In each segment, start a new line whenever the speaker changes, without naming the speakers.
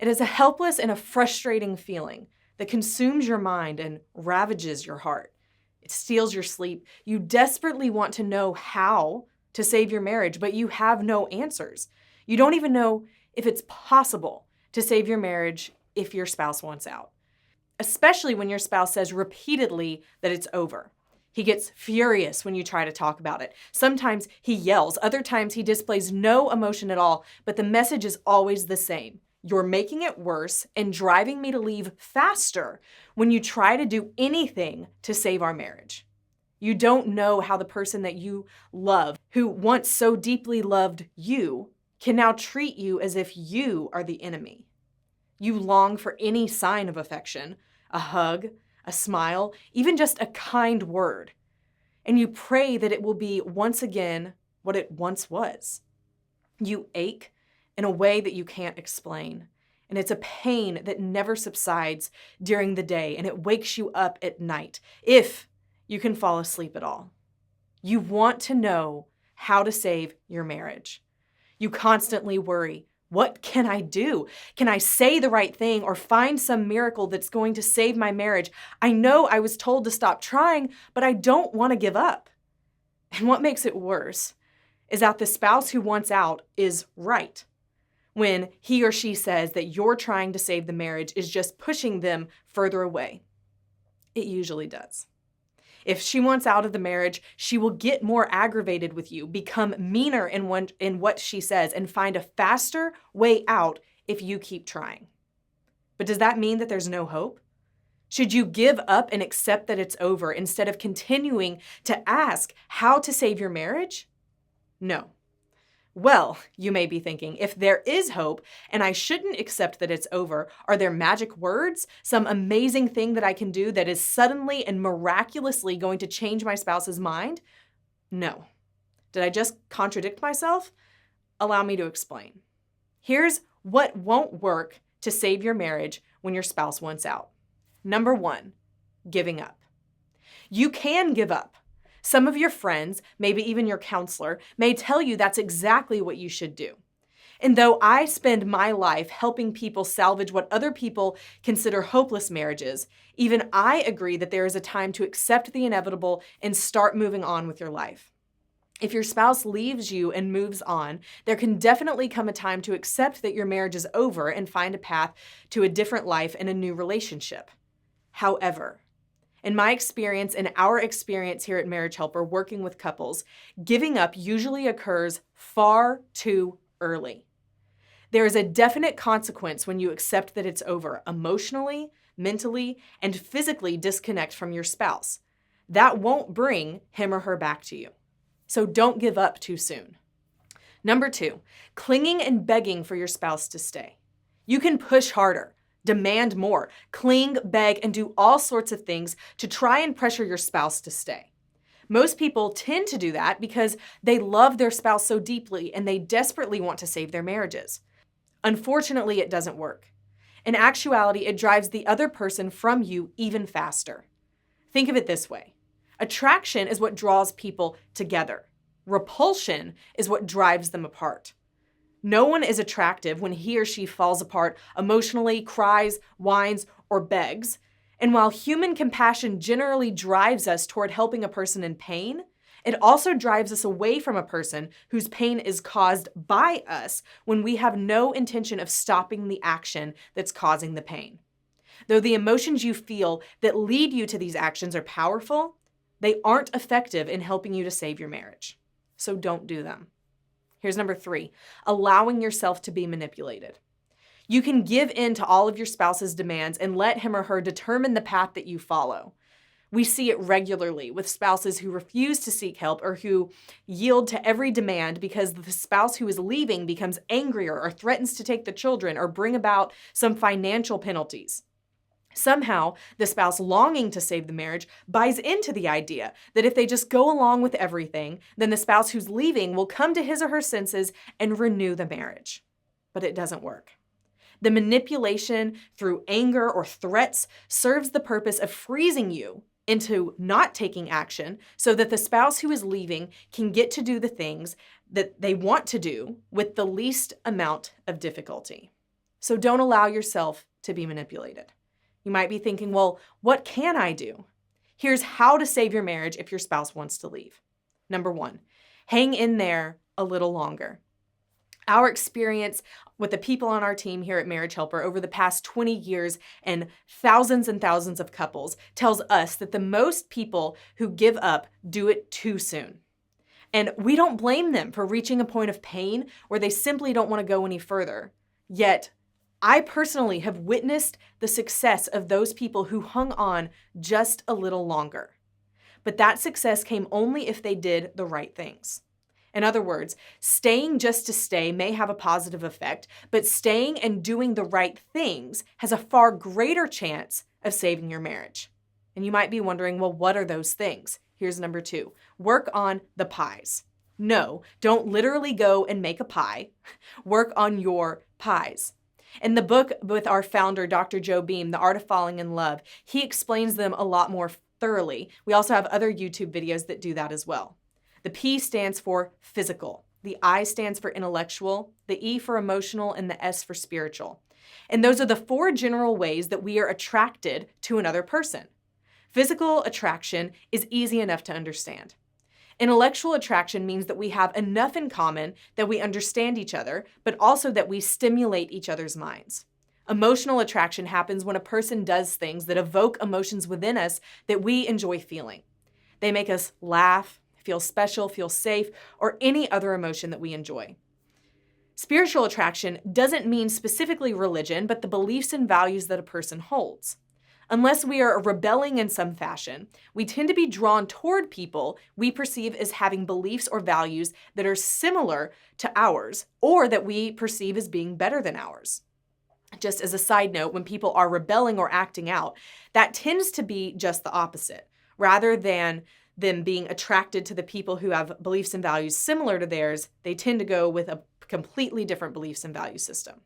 It is a helpless and a frustrating feeling that consumes your mind and ravages your heart. It steals your sleep. You desperately want to know how to save your marriage, but you have no answers. You don't even know if it's possible to save your marriage if your spouse wants out, especially when your spouse says repeatedly that it's over. He gets furious when you try to talk about it. Sometimes he yells. Other times he displays no emotion at all, but the message is always the same. You're making it worse and driving me to leave faster when you try to do anything to save our marriage. You don't know how the person that you love, who once so deeply loved you, can now treat you as if you are the enemy. You long for any sign of affection, a hug, a smile, even just a kind word. And you pray that it will be once again what it once was. You ache in a way that you can't explain. And it's a pain that never subsides during the day, and it wakes you up at night, if you can fall asleep at all. You want to know how to save your marriage. You constantly worry, what can I do? Can I say the right thing or find some miracle that's going to save my marriage? I know I was told to stop trying, but I don't want to give up. And what makes it worse is that the spouse who wants out is right when he or she says that you're trying to save the marriage is just pushing them further away. It usually does. If she wants out of the marriage, she will get more aggravated with you, become meaner in what she says, and find a faster way out if you keep trying. But does that mean that there's no hope? Should you give up and accept that it's over instead of continuing to ask how to save your marriage? No. Well, you may be thinking, if there is hope and I shouldn't accept that it's over, are there magic words, some amazing thing that I can do that is suddenly and miraculously going to change my spouse's mind? No. Did I just contradict myself? Allow me to explain. Here's what won't work to save your marriage when your spouse wants out. Number 1, giving up. You can give up. Some of your friends, maybe even your counselor, may tell you that's exactly what you should do. And though I spend my life helping people salvage what other people consider hopeless marriages, even I agree that there is a time to accept the inevitable and start moving on with your life. If your spouse leaves you and moves on, there can definitely come a time to accept that your marriage is over and find a path to a different life and a new relationship. However, in my experience and our experience here at Marriage Helper working with couples, giving up usually occurs far too early. There is a definite consequence when you accept that it's over, emotionally, mentally, and physically disconnect from your spouse. That won't bring him or her back to you. So don't give up too soon. Number 2, clinging and begging for your spouse to stay. You can push harder. Demand more, cling, beg, and do all sorts of things to try and pressure your spouse to stay. Most people tend to do that because they love their spouse so deeply and they desperately want to save their marriages. Unfortunately, it doesn't work. In actuality, it drives the other person from you even faster. Think of it this way. Attraction is what draws people together. Repulsion is what drives them apart. No one is attractive when he or she falls apart emotionally, cries, whines, or begs. And while human compassion generally drives us toward helping a person in pain, it also drives us away from a person whose pain is caused by us when we have no intention of stopping the action that's causing the pain. Though the emotions you feel that lead you to these actions are powerful, they aren't effective in helping you to save your marriage. So don't do them. Here's number 3, allowing yourself to be manipulated. You can give in to all of your spouse's demands and let him or her determine the path that you follow. We see it regularly with spouses who refuse to seek help or who yield to every demand because the spouse who is leaving becomes angrier or threatens to take the children or bring about some financial penalties. Somehow, the spouse longing to save the marriage buys into the idea that if they just go along with everything, then the spouse who's leaving will come to his or her senses and renew the marriage. But it doesn't work. The manipulation through anger or threats serves the purpose of freezing you into not taking action so that the spouse who is leaving can get to do the things that they want to do with the least amount of difficulty. So don't allow yourself to be manipulated. You might be thinking, well, what can I do? Here's how to save your marriage if your spouse wants to leave. Number 1, hang in there a little longer. Our experience with the people on our team here at Marriage Helper over the past 20 years and thousands of couples tells us that the most people who give up do it too soon. And we don't blame them for reaching a point of pain where they simply don't want to go any further. Yet, I personally have witnessed the success of those people who hung on just a little longer. But that success came only if they did the right things. In other words, staying just to stay may have a positive effect, but staying and doing the right things has a far greater chance of saving your marriage. And you might be wondering, well, what are those things? Here's number 2. Work on the pies. No, don't literally go and make a pie. Work on your pies. In the book with our founder, Dr. Joe Beam, The Art of Falling in Love, he explains them a lot more thoroughly. We also have other YouTube videos that do that as well. The P stands for physical. The I stands for intellectual, the E for emotional, and the S for spiritual. And those are the 4 general ways that we are attracted to another person. Physical attraction is easy enough to understand. Intellectual attraction means that we have enough in common that we understand each other, but also that we stimulate each other's minds. Emotional attraction happens when a person does things that evoke emotions within us that we enjoy feeling. They make us laugh, feel special, feel safe, or any other emotion that we enjoy. Spiritual attraction doesn't mean specifically religion, but the beliefs and values that a person holds. Unless we are rebelling in some fashion, we tend to be drawn toward people we perceive as having beliefs or values that are similar to ours, or that we perceive as being better than ours. Just as a side note, when people are rebelling or acting out, that tends to be just the opposite. Rather than them being attracted to the people who have beliefs and values similar to theirs, they tend to go with a completely different beliefs and value system.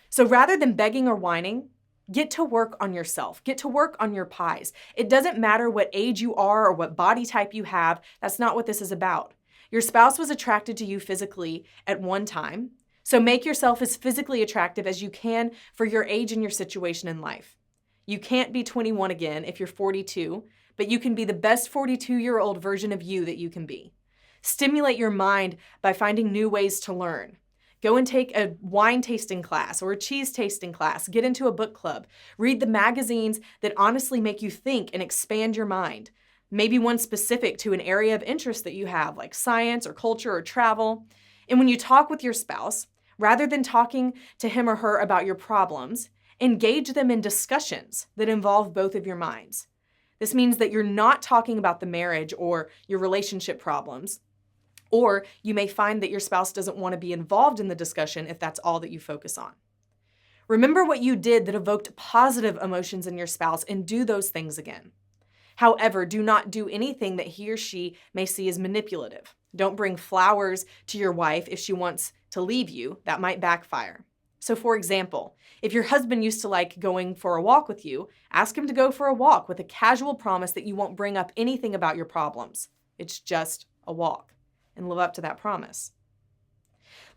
So rather than begging or whining, get to work on yourself. Get to work on your pies. It doesn't matter what age you are or what body type you have. That's not what this is about. Your spouse was attracted to you physically at one time, so make yourself as physically attractive as you can for your age and your situation in life. You can't be 21 again if you're 42, but you can be the best 42-year-old version of you that you can be. Stimulate your mind by finding new ways to learn. Go and take a wine tasting class or a cheese tasting class. Get into a book club. Read the magazines that honestly make you think and expand your mind. Maybe one specific to an area of interest that you have, like science or culture or travel. And when you talk with your spouse, rather than talking to him or her about your problems, engage them in discussions that involve both of your minds. This means that you're not talking about the marriage or your relationship problems, or you may find that your spouse doesn't want to be involved in the discussion if that's all that you focus on. Remember what you did that evoked positive emotions in your spouse and do those things again. However, do not do anything that he or she may see as manipulative. Don't bring flowers to your wife if she wants to leave you. That might backfire. So for example, if your husband used to like going for a walk with you, ask him to go for a walk with a casual promise that you won't bring up anything about your problems. It's just a walk. And live up to that promise.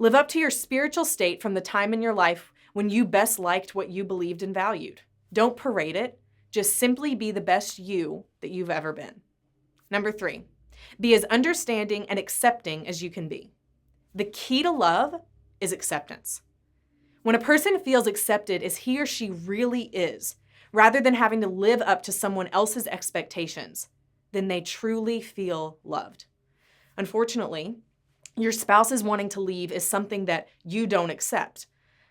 Live up to your spiritual state from the time in your life when you best liked what you believed and valued. Don't parade it. Just simply be the best you that you've ever been. Number 3, be as understanding and accepting as you can be. The key to love is acceptance. When a person feels accepted as he or she really is, rather than having to live up to someone else's expectations, then they truly feel loved. Unfortunately, your spouse's wanting to leave is something that you don't accept.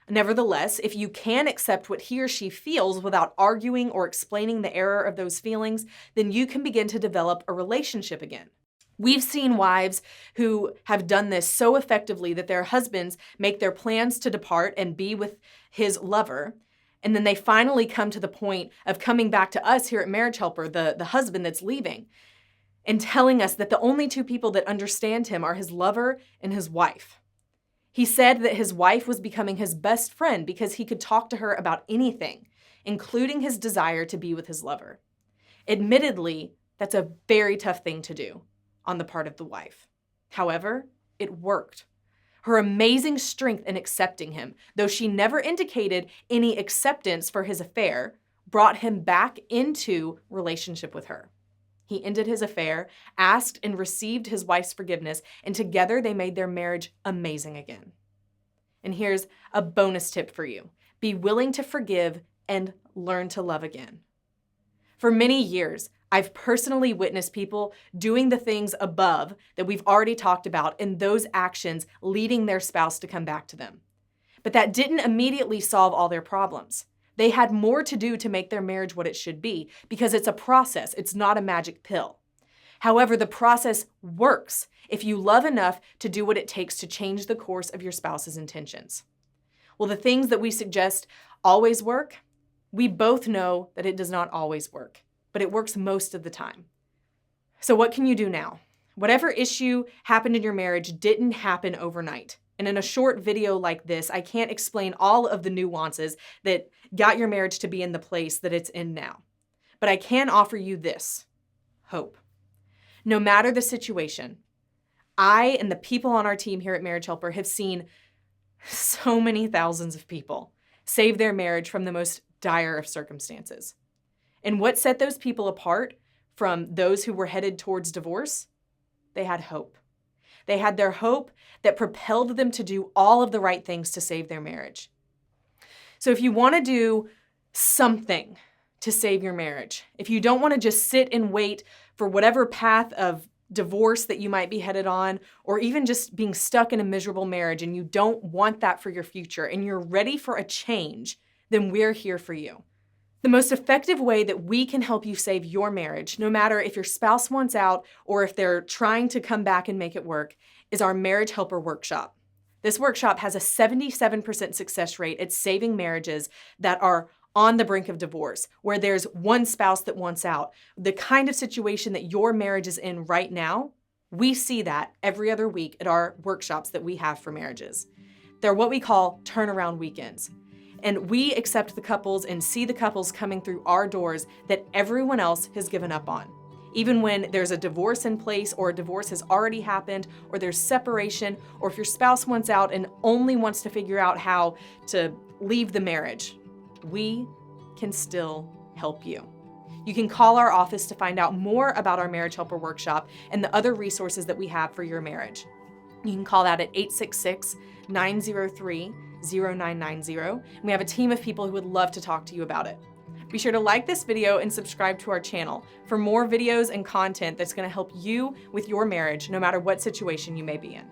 Nevertheless, if you can accept what he or she feels without arguing or explaining the error of those feelings, then you can begin to develop a relationship again. We've seen wives who have done this so effectively that their husbands make their plans to depart and be with his lover, and then they finally come to the point of coming back to us here at Marriage Helper, the husband that's leaving, and telling us that the only 2 people that understand him are his lover and his wife. He said that his wife was becoming his best friend because he could talk to her about anything, including his desire to be with his lover. Admittedly, that's a very tough thing to do on the part of the wife. However, it worked. Her amazing strength in accepting him, though she never indicated any acceptance for his affair, brought him back into relationship with her. He ended his affair, asked and received his wife's forgiveness, and together they made their marriage amazing again. And here's a bonus tip for you. Be willing to forgive and learn to love again. For many years, I've personally witnessed people doing the things above that we've already talked about, and those actions leading their spouse to come back to them. But that didn't immediately solve all their problems. They had more to do to make their marriage what it should be, because it's a process. It's not a magic pill. However, the process works if you love enough to do what it takes to change the course of your spouse's intentions. Well, the things that we suggest always work. We both know that it does not always work, but it works most of the time. So what can you do now? Whatever issue happened in your marriage didn't happen overnight. And in a short video like this, I can't explain all of the nuances that got your marriage to be in the place that it's in now. But I can offer you this: hope. No matter the situation, I and the people on our team here at Marriage Helper have seen so many thousands of people save their marriage from the most dire of circumstances. And what set those people apart from those who were headed towards divorce? They had hope. They had their hope that propelled them to do all of the right things to save their marriage. So if you want to do something to save your marriage, if you don't want to just sit and wait for whatever path of divorce that you might be headed on, or even just being stuck in a miserable marriage and you don't want that for your future and you're ready for a change, then we're here for you. The most effective way that we can help you save your marriage, no matter if your spouse wants out or if they're trying to come back and make it work, is our Marriage Helper Workshop. This workshop has a 77% success rate at saving marriages that are on the brink of divorce, where there's one spouse that wants out. The kind of situation that your marriage is in right now, we see that every other week at our workshops that we have for marriages. They're what we call turnaround weekends. And we accept the couples and see the couples coming through our doors that everyone else has given up on. Even when there's a divorce in place, or a divorce has already happened, or there's separation, or if your spouse wants out and only wants to figure out how to leave the marriage, we can still help you. You can call our office to find out more about our Marriage Helper Workshop and the other resources that we have for your marriage. You can call that at 866-903-0990. And we have a team of people who would love to talk to you about it. Be sure to like this video and subscribe to our channel for more videos and content that's going to help you with your marriage, no matter what situation you may be in.